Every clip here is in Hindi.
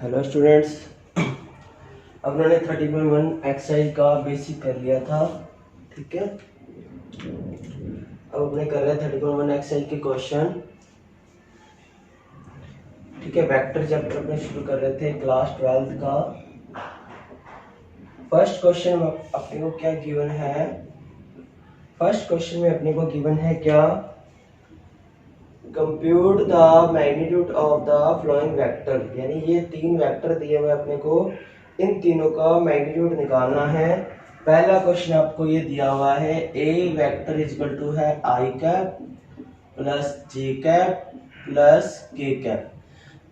हेलो स्टूडेंट्स, अब उन्होंने 30.1 एक्सरसाइज का बेसिक कर लिया था। ठीक है, अब अपने कर रहे हैं 30.1 एक्सरसाइज के क्वेश्चन। ठीक है, वेक्टर चैप्टर अपने शुरू कर रहे थे क्लास 12th का। फर्स्ट क्वेश्चन अपने को क्या गिवन है? फर्स्ट क्वेश्चन में अपने को गिवन है क्या? Compute the magnitude of the flowing vector, यानी ये तीन वेक्टर दिए हुए अपने को, इन तीनों का मैग्नीट्यूड निकालना है। पहला क्वेश्चन आपको ये दिया हुआ है, ए वेक्टर इज इक्वल टू है आई कैप प्लस जे कैप प्लस के कैप।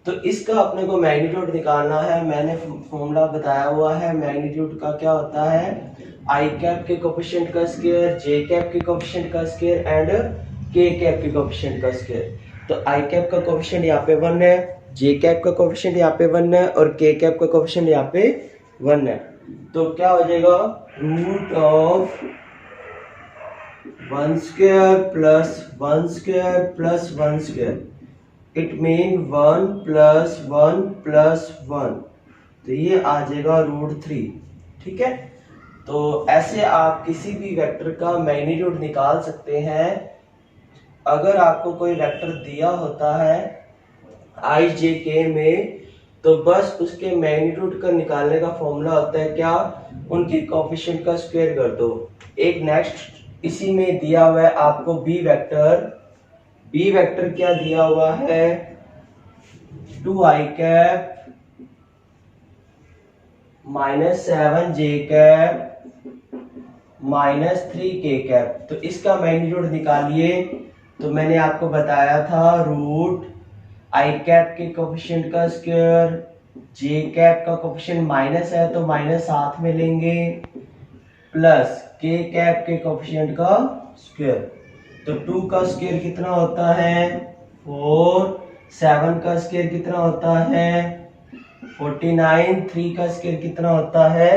तो इसका अपने को मैग्नीट्यूड निकालना है। मैंने फॉर्मूला बताया हुआ है। मैग्नीट्यूड का क्या होता है? आई कैप के कोफिशिएंट का स्क्वायर, जे कैप के कोफिशिएंट का स्क्वायर एंड के कैप के कोफिशिएंट का स्क्वायर। तो आई कैप का कोफिशिएंट यहाँ पे 1 है, जे कैप का कोफिशिएंट यहाँ पे 1 है और के कैप का कोफिशिएंट यहाँ पे 1 है। तो क्या हो जाएगा? Root of 1 square plus 1 square plus 1 square, it mean 1 plus 1 plus 1। तो ये आ जाएगा √3। ठीक है, तो ऐसे आप किसी भी वेक्टर का मैग्नीट्यूड निकाल सकते हैं। अगर आपको कोई वेक्टर दिया होता है आई जे के में, तो बस उसके मैग्नीट्यूड का निकालने का फॉर्मूला होता है क्या? उनके कोफिशिएंट का स्क्वायर कर दो। एक नेक्स्ट इसी में दिया हुआ है आपको बी वेक्टर। बी वेक्टर क्या दिया हुआ है? 2 आई कैप -7 जे कैप -3 के कैप। तो इसका मैग्नीट्यूड निकालिए। तो मैंने आपको बताया था रूट आई कैप के कोफिशिएंट का स्क्वायर, जे कैप का कोफिशिएंट माइनस है तो माइनस साथ में लेंगे, प्लस के कैप के कोफिशिएंट का स्क्वायर। तो 2 का स्क्वायर कितना होता है? 4। 7 का स्क्वायर कितना होता है? 49। 3 का स्क्वायर कितना होता है?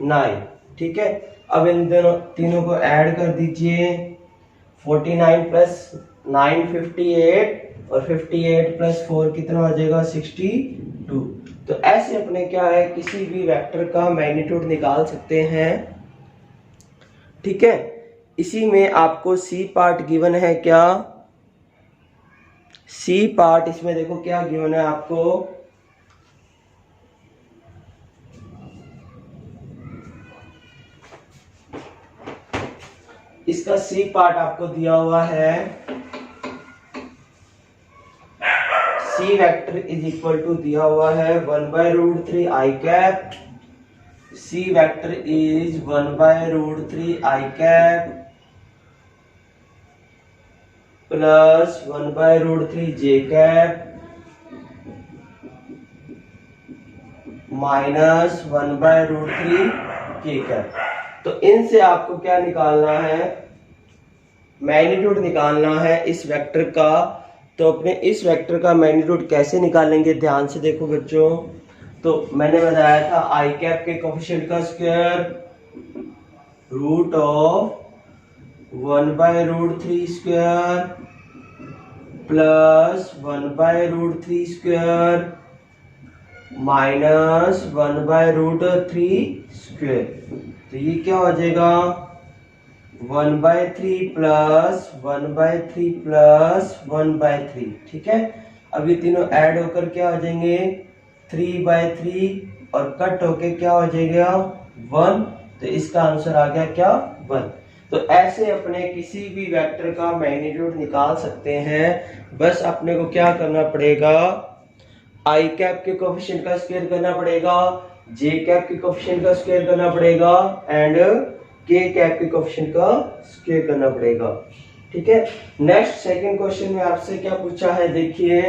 9। ठीक है, अब इन दोनों तीनों को ऐड कर दीजिए। 49 प्लस 9 58 और 58 प्लस 4 कितना हो जाएगा? 62। तो ऐसे अपने क्या है, किसी भी वेक्टर का मैग्नीट्यूड निकाल सकते हैं। ठीक है, इसी में आपको सी पार्ट गिवन है क्या? सी पार्ट इसमें देखो क्या गिवन है आपको। इसका सी पार्ट आपको दिया हुआ है, c vector is equal to दिया हुआ है 1/√3 i cap. C vector is 1/√3 i cap plus 1/√3 j cap minus 1/√3 k cap. तो इनसे आपको क्या निकालना है? मैग्नीट्यूड निकालना है इस वेक्टर का। तो अपने इस वेक्टर का मैग्नीट्यूड कैसे निकालेंगे? ध्यान से देखो बच्चों। तो मैंने बताया था आई कैप के कोफिशिएंट का square root of 1/√3 square plus 1/√3 square minus 1/√3 square. तो ये क्या हो जाएगा? 1/3 प्लस 1/3 प्लस 1/3। ठीक है, अब ये तीनों ऐड होकर क्या हो जाएंगे? 3/3 और कट होके क्या हो जाएगा? 1। तो इसका आंसर आ गया क्या? 1। तो ऐसे अपने किसी भी वेक्टर का मैग्नीट्यूड निकाल सकते हैं। बस अपने को क्या करना पड़ेगा? आई कैप के कोफिशिएंट का स्क्वायर करना पड़ेगा, जे कैप के कोफिशिएंट का स्क्वायर करना पड़ेगा एंड के कैप के कोफिशिएंट का स्क्वायर करना पड़ेगा। ठीक है, नेक्स्ट सेकंड क्वेश्चन में आपसे क्या पूछा है देखिए।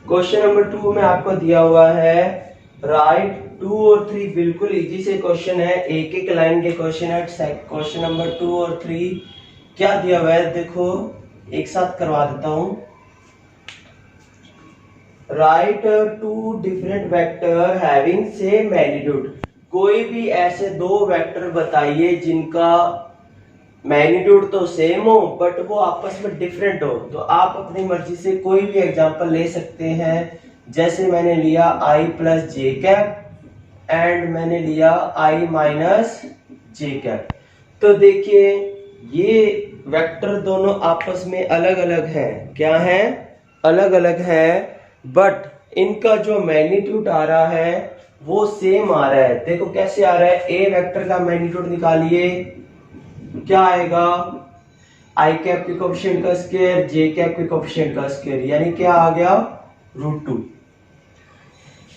क्वेश्चन नंबर 2 में आपको दिया हुआ है राइट 2 और 3। बिल्कुल इजी से क्वेश्चन है, एक एक लाइन के क्वेश्चन है। क्वेश्चन नंबर 2 और 3 क्या दिया हुआ है देखो, एक साथ करवा देता हूं। Write two different vector having same magnitude. कोई भी ऐसे दो वेक्टर बताइए जिनका मैग्नीट्यूड तो सेम हो बट वो आपस में डिफरेंट हो। तो आप अपनी मर्जी से कोई भी एग्जांपल ले सकते हैं। जैसे मैंने लिया i plus J cap and मैंने लिया i माइनस जे कैप। तो देखिए ये वेक्टर दोनों आपस में अलग अलग हैं। क्या है? अलग अलग है, बट इनका जो मैग्नीट्यूड आ रहा है वो सेम आ रहा है। देखो कैसे आ रहा है। ए वेक्टर का मैग्नीट्यूड निकालिए, क्या आएगा? आई कैप के कोएफिशिएंट का स्क्वायर जे कैप के कोएफिशिएंट का स्क्वायर, यानी क्या आ गया? √2।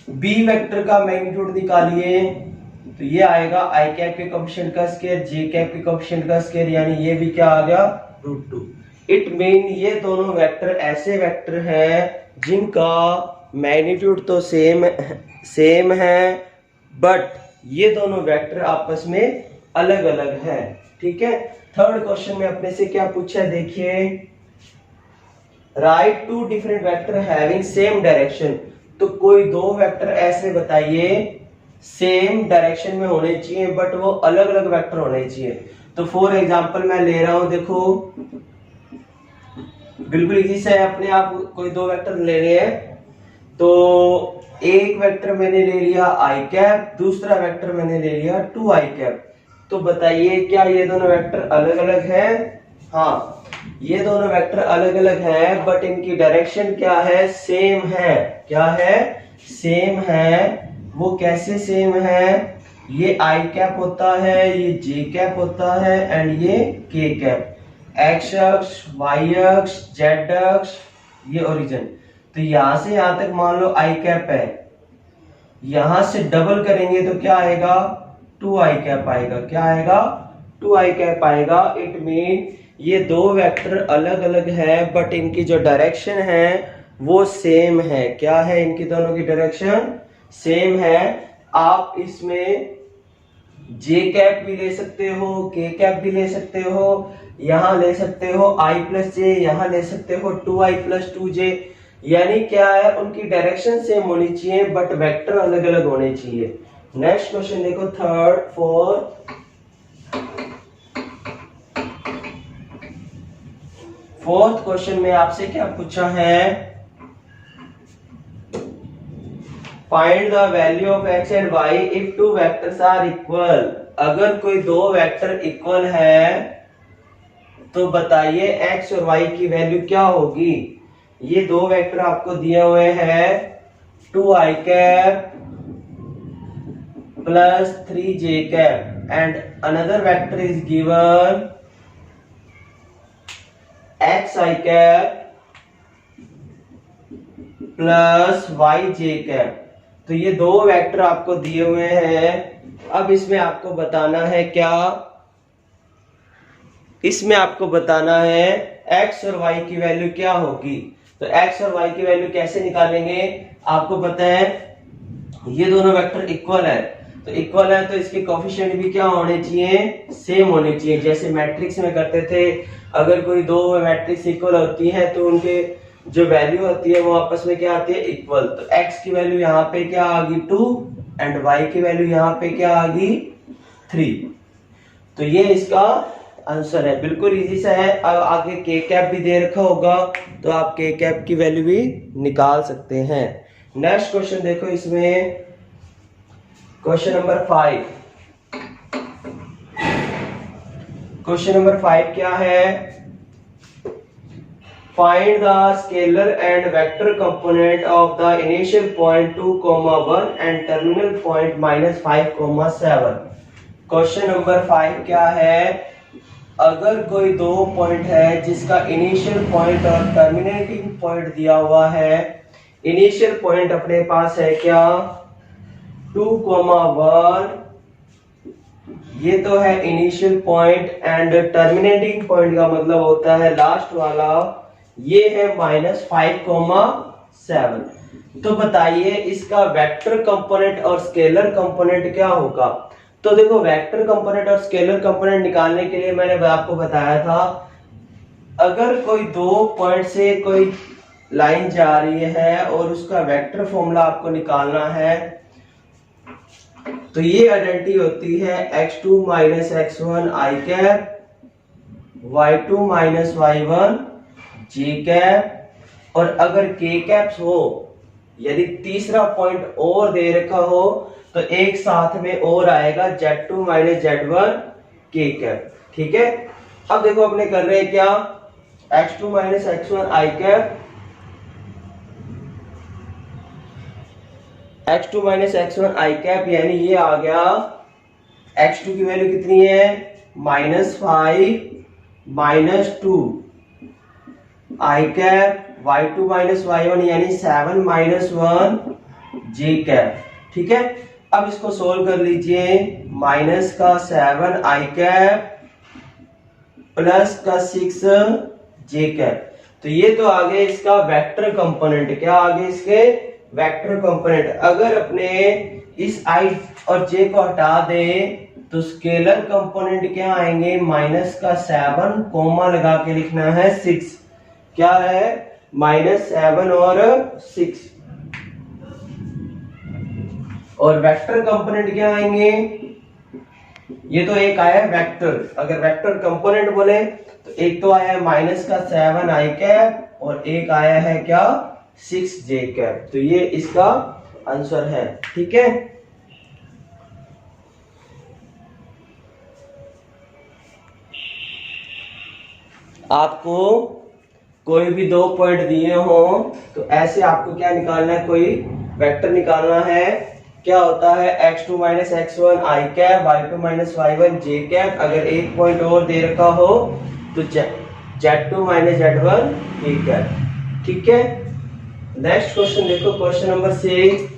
बी वेक्टर का मैग्नीट्यूड निकालिए, तो ये आएगा आई कैप के कोएफिशिएंट का स्क्वायर जे कैप के कोएफिशिएंट का स्क्वायर, यानी ये भी क्या आ गया? √2। इट मीन ये दोनों वेक्टर ऐसे वेक्टर हैं जिनका मैग्नीट्यूड तो सेम है बट ये दोनों वेक्टर आपस में अलग अलग हैं। ठीक है। थर्ड क्वेश्चन में अपने से क्या पूछा है, देखिए। Write two different vector having same direction. तो कोई दो वेक्टर ऐसे बताइए सेम डायरेक्शन में होने चाहिए बट वो अलग अलग वेक्टर होने चाहिए। तो फॉर एग्जांपल मैं ले रहा हूं, देखो बिल्कुल इजी से अपने आप कोई दो वेक्टर ले रहे हैं। तो एक वेक्टर मैंने ले लिया आई कैप, दूसरा वेक्टर मैंने ले लिया 2i कैप। तो बताइए क्या ये दोनों वेक्टर अलग अलग हैं? हाँ, ये दोनों वेक्टर अलग अलग हैं बट इनकी डायरेक्शन क्या है? सेम है। क्या है? सेम है। वो कैसे सेम है? ये आई कैप होता है, ये जे कैप होता है एंड ये के कैप। एक्स अक्ष, वाई अक्ष, जेड अक्ष, ये ओरिजिन। तो यहां से यहां तक मान लो आई कैप है, यहां से डबल करेंगे तो क्या आएगा? 2i कैप आएगा। क्या आएगा? 2i कैप आएगा। इट मीन ये दो वेक्टर अलग अलग है बट इनकी जो डायरेक्शन है वो सेम है। क्या है? इनकी दोनों की डायरेक्शन सेम है। आप इसमें जे कैप भी ले सकते हो, के कैप भी ले सकते हो, यहां ले सकते हो i प्लस जे, यहां ले सकते हो 2i प्लस 2j। यानी क्या है? उनकी डायरेक्शन सेम होनी चाहिए बट वेक्टर अलग अलग होने चाहिए। नेक्स्ट क्वेश्चन देखो, थर्ड फोर्थ क्वेश्चन में आपसे क्या पूछा है? Find the value of x and y if two vectors are equal. अगर कोई दो वेक्टर इक्वल है तो बताइए x और y की वैल्यू क्या होगी। ये दो वेक्टर आपको दिए हुए हैं 2i cap plus 3j cap and another vector is given xi cap plus yj cap। तो ये दो वेक्टर आपको दिए हुए हैं। अब इसमें आपको बताना है क्या? इसमें आपको बताना है x और y की वैल्यू क्या होगी। तो x और y की वैल्यू कैसे निकालेंगे? आपको पता है ये दोनों वेक्टर इक्वल है, तो इक्वल है तो इसके कोफिशिएंट भी क्या होने चाहिए? सेम होने चाहिए। जैसे मैट्रिक्स में करते थे, अगर कोई दो मैट्रिक्स इक्वल होती है तो उनके जो वैल्यू होती है वो आपस में क्या आती है? इक्वल। तो x की वैल्यू यहाँ पे क्या आ गई? 2 एंड y की वैल्यू यहाँ पे क्या आ गई? 3। तो ये इसका आंसर है। बिल्कुल इजी सा है। अब आगे के कैप भी दे रखा होगा तो आप के कैप की वैल्यू भी निकाल सकते हैं। नेक्स्ट क्वेश्चन देखो, इसमें क्वेश्चन नंबर 5। क्वेश्चन नंबर 5 क्या है? Find the scalar and vector component of the initial point 2,1 and terminal point -5,7। Question number 5 क्या है? अगर कोई दो पॉइंट है जिसका इनिशियल पॉइंट और टर्मिनेटिंग पॉइंट दिया हुआ है। इनिशियल पॉइंट अपने पास है क्या? 2,1, ये तो है initial point and terminating point का मतलब होता है लास्ट वाला, ये है -5,7। तो बताइए इसका वेक्टर कंपोनेंट और स्केलर कंपोनेंट क्या होगा। तो देखो वेक्टर कंपोनेंट और स्केलर कंपोनेंट निकालने के लिए मैंने आपको बताया था, अगर कोई दो पॉइंट से कोई लाइन जा रही है और उसका वेक्टर फॉर्मूला आपको निकालना है। तो ये आइडेंटिटी होती है x2 minus x1 i cap, y2 minus y1 j cap, और अगर k कैप्स हो, यदि तीसरा पॉइंट और दे रखा हो तो एक साथ में और आएगा z2 minus z1 k cap. ठीक है, अब देखो अपने कर रहे हैं क्या, x2 minus x1 i cap, x2 minus x1 i cap, यानी ये आ गया x2 की वैल्यू कितनी है -5 minus 2 i cap, y2 minus y1 यानी 7 माइनस 1 j कैप। ठीक है, अब इसको सोल्व कर लीजिए, माइनस का 7 i कैप प्लस का 6 j कैप। तो ये तो आगे इसका वेक्टर कंपोनेंट, क्या आगे इसके वेक्टर कंपोनेंट। अगर अपने इस i और j को हटा दे तो स्केलर कंपोनेंट क्या आएंगे, माइनस का 7 कोमा लगा के लिखना है 6, क्या है -7 और 6, और वेक्टर कंपोनेंट क्या आएंगे, ये तो एक आया है वेक्टर, अगर वेक्टर कंपोनेंट बोले तो एक तो आया है माइनस का 7 i कैप और एक आया है क्या 6 j कैप। तो ये इसका आंसर है। ठीक है, आपको कोई भी दो पॉइंट दिए हो तो ऐसे आपको क्या निकालना है, कोई वेक्टर निकालना है। क्या होता है x2 minus x1 i cap, y2 minus y1 j cap, अगर एक पॉइंट और दे रखा हो तो z2 minus z1 k cap. ठीक है, नेक्स्ट क्वेश्चन देखो, क्वेश्चन नंबर 6।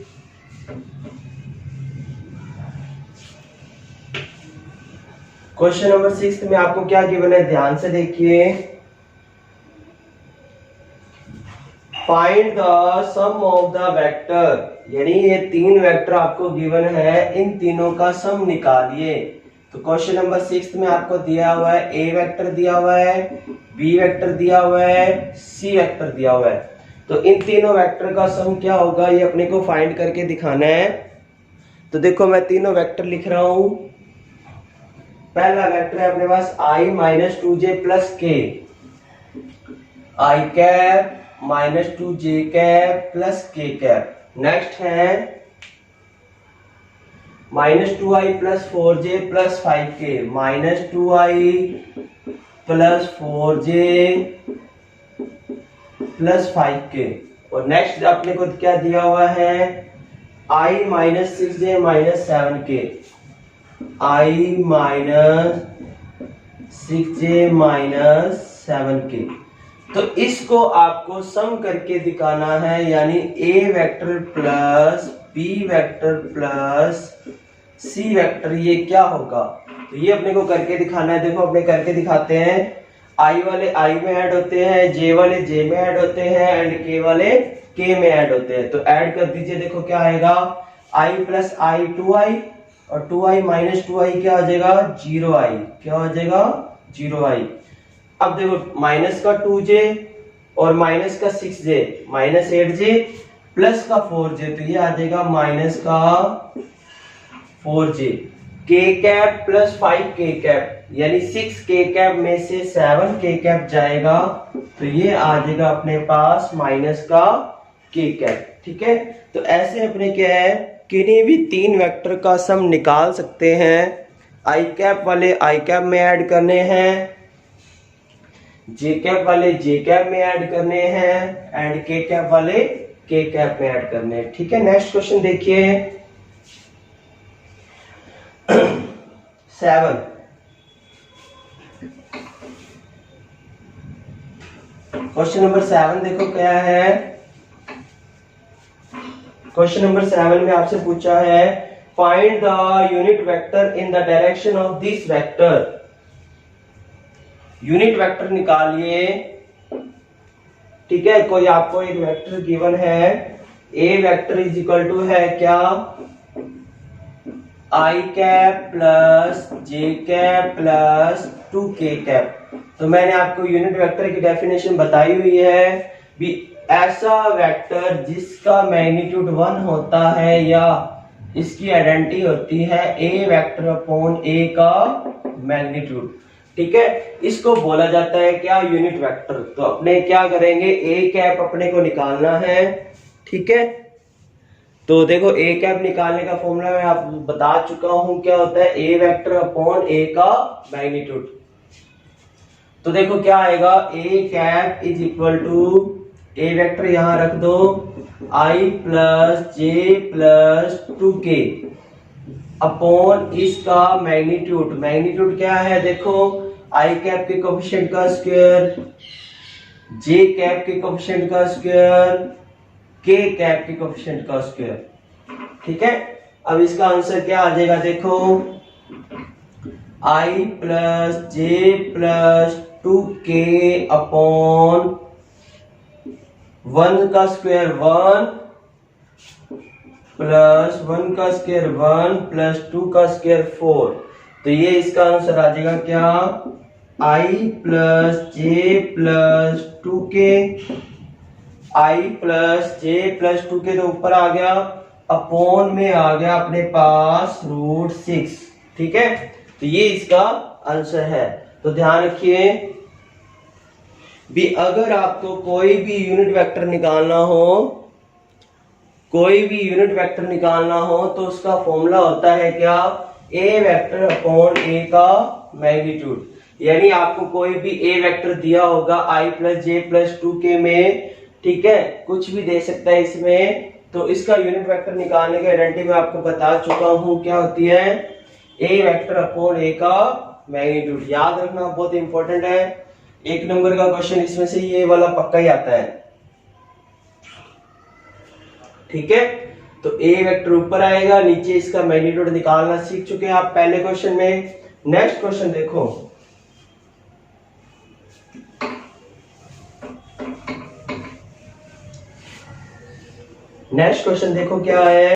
क्वेश्चन नंबर 6 में आपको क्या गिवन है, ध्यान से देखिए। Find the sum of the vector, यानी ये तीन वेक्टर आपको गिवन है, इन तीनों का सम निकालिए। तो क्वेश्चन नंबर 6 में आपको दिया हुआ है ए वेक्टर दिया हुआ है, बी वेक्टर दिया हुआ है, सी वेक्टर दिया हुआ है। तो इन तीनों वेक्टर का सम क्या होगा, ये अपने को फाइंड करके दिखाना है। तो देखो मैं तीनों वेक्टर लिख रहा हूं। पहला वेक्टर है अपने पास i minus 2j plus k, i cap minus 2j cap plus k cap. Next है minus 2i plus 4j plus 5k, minus 2i plus 4j plus 5k। और नेक्स्ट अपने को क्या दिया हुआ है, i minus 6j minus 7k, i minus 6j minus 7k। तो इसको आपको सम करके दिखाना है, यानी a vector plus b vector plus c vector, ये क्या होगा। तो ये अपने को करके दिखाना है। देखो अपने करके दिखाते हैं। i वाले i में ऐड होते हैं, j वाले j में ऐड होते हैं एंड k वाले k में ऐड होते हैं। तो ऐड कर दीजिए, देखो क्या आएगा, i प्लस i 2i और 2i माइनस 2i क्या हो जाएगा 0i, क्या हो जाएगा 0i। अब देखो माइनस का 2j और माइनस का 6j माइनस 8j प्लस का 4j, तो ये आ जाएगा माइनस का 4j। k cap plus 5k cap, यानी 6k कैप में से 7k कैप जाएगा, तो ये आ जाएगा अपने पास माइनस का k कैप। ठीक है, तो ऐसे अपने क्या है, किन्हीं भी तीन वेक्टर का सम निकाल सकते हैं। i कैप वाले i कैप में ऐड करने हैं, j कैप वाले j कैप में ऐड करने हैं एंड k कैप वाले k कैप में ऐड करने हैं। ठीक है, नेक्स्ट क्वेश्चन देखिए 7। क्वेश्चन नंबर 7 देखो क्या है। क्वेश्चन नंबर 7 में आपसे पूछा है find the unit vector in the direction of this vector. Unit vector निकालिए। ठीक है, कोई आपको एक वेक्टर गिवन है, ए वेक्टर इज इक्वल टू है क्या, आई कैप प्लस जे कैप प्लस 2k कैप। तो मैंने आपको यूनिट वेक्टर की डेफिनेशन बताई हुई है भी, ऐसा वेक्टर जिसका मैग्नीट्यूड 1 होता है या इसकी आइडेंटिटी होती है ए वेक्टर अपॉन ए का मैग्नीट्यूड। ठीक है, इसको बोला जाता है क्या, यूनिट वेक्टर। तो अपने क्या करेंगे, ए कैप अपने को निकालना है। ठीक है, तो देखो ए कैप निकालने का फॉर्मूला मैं आपको बता चुका हूं, क्या होता है ए वेक्टर अपॉन ए का मैग्नीट्यूड। तो देखो क्या आएगा, a cap is equal to, a vector यहां रख दो, i plus j plus 2k upon इसका मैग्नीट्यूड। मैग्नीट्यूड क्या है, देखो आई कैप के कोफिशिएंट का स्क्वायर, जे कैप के कोफिशिएंट का स्क्वायर, के कैप के कोफिशिएंट का स्क्वायर। ठीक है, अब इसका आंसर क्या आ जाएगा, देखो i plus j plus 2k upon 1 का स्क्वायर 1 प्लस 1 का स्क्वायर 1 प्लस 2 का स्क्वायर 4। तो ये इसका आंसर आ जाएगा क्या, आई प्लस जे प्लस 2k, आई प्लस जे प्लस 2k तो ऊपर आ गया, अपॉन में आ गया अपने पास √6। ठीक है, तो ये इसका आंसर है। तो ध्यान रखिए भी, अगर आपको कोई भी यूनिट वेक्टर निकालना हो, कोई भी यूनिट वेक्टर निकालना हो तो उसका फॉर्मूला होता है क्या, ए वेक्टर अपॉन ए का मैग्नीट्यूड। यानी आपको कोई भी ए वेक्टर दिया होगा आई प्लस जे प्लस 2k में, ठीक है, कुछ भी दे सकता है इसमें, तो इसका यूनिट वेक्टर निकालने की आइडेंटिटी मैं आपको बता चुका हूं, क्या होती है ए वेक्टर अपॉन ए का मैग्नीट्यूड। याद रखना बहुत इंपॉर्टेंट है, 1 नंबर का क्वेश्चन इसमें से ये वाला पक्का ही आता है। ठीक है, तो ए वेक्टर ऊपर आएगा, नीचे इसका मैग्नीट्यूड निकालना सीख चुके हैं आप पहले क्वेश्चन में। नेक्स्ट क्वेश्चन देखो, नेक्स्ट क्वेश्चन देखो क्या है।